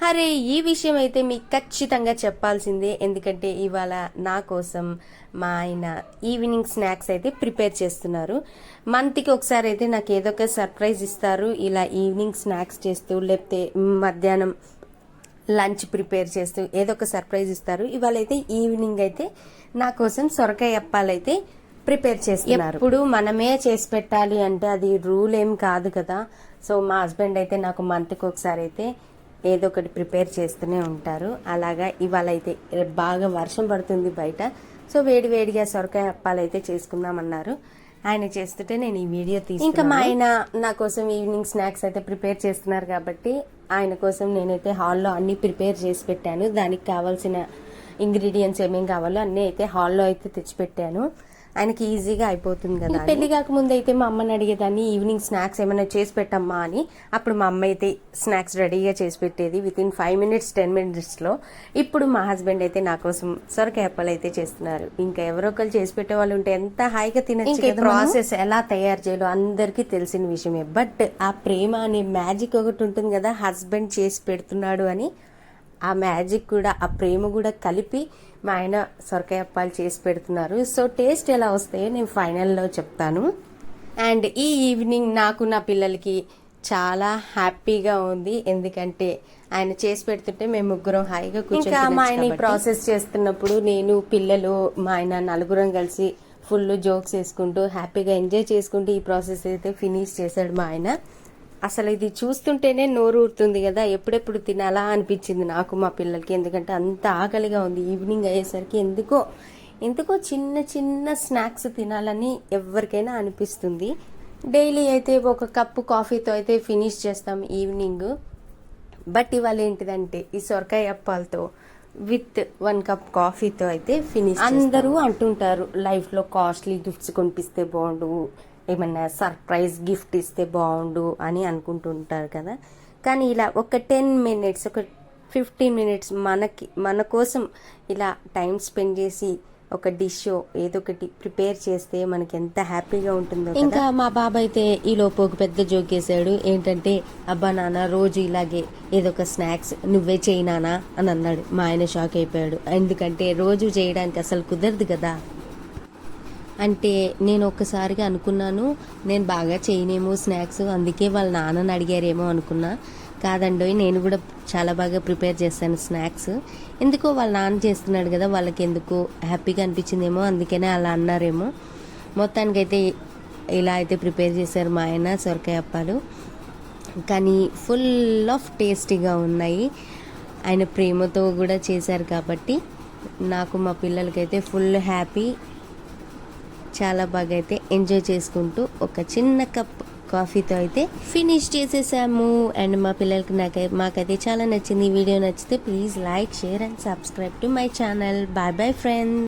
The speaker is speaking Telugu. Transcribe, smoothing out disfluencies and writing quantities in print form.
అరే ఈ విషయం అయితే మీకు ఖచ్చితంగా చెప్పాల్సిందే, ఎందుకంటే ఇవాళ నా కోసం మా ఆయన ఈవినింగ్ స్నాక్స్ అయితే ప్రిపేర్ చేస్తున్నారు. మంత్కి ఒకసారి అయితే నాకు ఏదో ఒక సర్ప్రైజ్ ఇస్తారు, ఇలా ఈవినింగ్ స్నాక్స్ చేస్తూ, లేకపోతే మధ్యాహ్నం లంచ్ ప్రిపేర్ చేస్తూ ఏదో ఒక సర్ప్రైజ్ ఇస్తారు. ఇవాళ అయితే ఈవినింగ్ అయితే నా కోసం సొరకాయ అప్పాలైతే ప్రిపేర్ చేస్తున్నారు. ఇప్పుడు మనమే చేసి పెట్టాలి అంటే అది రూల్ ఏం కాదు కదా. సో మా హస్బెండ్ అయితే నాకు మంత్కి ఒకసారి అయితే ఏదో ఒకటి ప్రిపేర్ చేస్తూనే ఉంటారు. అలాగా ఇవాళ అయితే బాగా వర్షం పడుతుంది బయట, సో వేడివేడిగా సొరకాయ అప్పాలు అయితే చేసుకుందామన్నారు. ఆయన చేస్తుంటే నేను ఈ వీడియో తీసి, ఇంకా మా ఆయన నా కోసం ఈవినింగ్ స్నాక్స్ అయితే ప్రిపేర్ చేస్తున్నారు కాబట్టి ఆయన కోసం నేనైతే హాల్లో అన్ని ప్రిపేర్ చేసి పెట్టాను. దానికి కావాల్సిన ఇంగ్రీడియంట్స్ ఏమేమి కావాలో అన్నీ అయితే హాల్లో అయితే తెచ్చిపెట్టాను. ఆయనకి ఈజీగా అయిపోతుంది కదా. పెళ్లి కాకముందు అయితే మా అమ్మని అడిగేదాన్ని ఈవినింగ్ స్నాక్స్ ఏమైనా చేసి పెట్టమ్మా అని. అప్పుడు మా అమ్మ అయితే స్నాక్స్ రెడీగా చేసి పెట్టేది వితిన్ 5 minutes 10 minutesలో. ఇప్పుడు మా హస్బెండ్ అయితే నా కోసం సొరకాయ అప్పాలు అయితే చేస్తున్నారు. ఇంకా ఎవరో ఒకరు చేసి పెట్టే వాళ్ళు ఉంటే ఎంత హాయిగా తినచ్చు. ఇంకా ప్రాసెస్ ఎలా తయారు చేయాలో అందరికీ తెలిసిన విషయమే. బట్ ఆ ప్రేమ అనే మ్యాజిక్ ఒకటి ఉంటుంది కదా, హస్బెండ్ చేసి పెడుతున్నాడు అని. ఆ మ్యాజిక్ కూడా, ఆ ప్రేమ కూడా కలిపి మా ఆయన సొరకాయ అప్పాలు చేసి పెడుతున్నారు. సో టేస్ట్ ఎలా వస్తాయో నేను ఫైనల్లో చెప్తాను. అండ్ ఈ ఈవినింగ్ నాకు నా పిల్లలకి చాలా హ్యాపీగా ఉంది, ఎందుకంటే ఆయన చేసి పెడుతుంటే మేము ముగ్గురం హాయిగా కూర్చొని, ఇంకా మా ఆయన ప్రాసెస్ చేస్తున్నప్పుడు నేను పిల్లలు మా ఆయన నలుగురం కలిసి ఫుల్ జోక్స్ వేసుకుంటూ హ్యాపీగా ఎంజాయ్ చేసుకుంటూ ఈ ప్రాసెస్ అయితే ఫినిష్ చేశాడు మా ఆయన. అసలు ఇది చూస్తుంటేనే నోరు ఊరుతుంది కదా, ఎప్పుడెప్పుడు తినాలా అనిపించింది నాకు మా పిల్లలకి, ఎందుకంటే అంత ఆకలిగా ఉంది. ఈవినింగ్ అయ్యేసరికి ఎందుకో చిన్న చిన్న స్నాక్స్ తినాలని ఎవరికైనా అనిపిస్తుంది. డైలీ అయితే ఒక కప్పు కాఫీతో అయితే ఫినిష్ చేస్తాం ఈవినింగ్. బట్ ఇవాళ ఏంటిదంటే ఈ సొరకాయ అప్పాలతో విత్ 1 cup కాఫీతో అయితే ఫినిష్. అందరూ అంటుంటారు లైఫ్లో కాస్ట్లీ గిఫ్ట్స్ కొనిపిస్తే బాగుండు, ఏమన్నా సర్ప్రైజ్ గిఫ్ట్ ఇస్తే బాగుండు అని అనుకుంటుంటారు కదా. కానీ ఇలా ఒక 10 minutes, ఒక 15 minutes మన కోసం ఇలా టైం స్పెండ్ చేసి ఒక డిష్ ఏదో ఒకటి ప్రిపేర్ చేస్తే మనకి ఎంత హ్యాపీగా ఉంటుందో. ఇంకా మా బాబాయ్ అయితే ఈలోపు ఒక పెద్ద జోక్ వేసాడు. ఏంటంటే, అబ్బా నాన్న రోజు ఇలాగే ఏదో ఒక స్నాక్స్ నువ్వే చేయి నానా అని అన్నాడు. మా ఆయన షాక్ అయిపోయాడు, ఎందుకంటే రోజు చేయడానికి అసలు కుదరదు కదా. అంటే నేను ఒక్కసారిగా అనుకున్నాను నేను బాగా చేయనేమో స్నాక్స్, అందుకే వాళ్ళ నాన్నని అడిగారేమో అనుకున్నా. కాదండి, నేను కూడా చాలా బాగా ప్రిపేర్ చేస్తాను స్నాక్స్. ఎందుకో వాళ్ళ నాన్న చేస్తున్నాడు కదా, వాళ్ళకి ఎందుకో హ్యాపీగా అనిపించిందేమో, అందుకనే అలా అన్నారేమో. మొత్తానికైతే ఇలా అయితే ప్రిపేర్ చేశారు మా ఆయన సొరకాయ అప్పాలు. కానీ ఫుల్ ఆఫ్ టేస్టీగా ఉన్నాయి. ఆయన ప్రేమతో కూడా చేశారు కాబట్టి నాకు మా పిల్లలకైతే ఫుల్ హ్యాపీ. చాలా బాగా అయితే ఎంజాయ్ చేసుకుంటూ ఒక చిన్న కప్ కాఫీతో అయితే ఫినిష్ చేసేసాము. అండ్ మా పిల్లలకి మాకైతే చాలా నచ్చింది. ఈ వీడియో నచ్చితే please like, share and subscribe to my channel. Bye bye friends.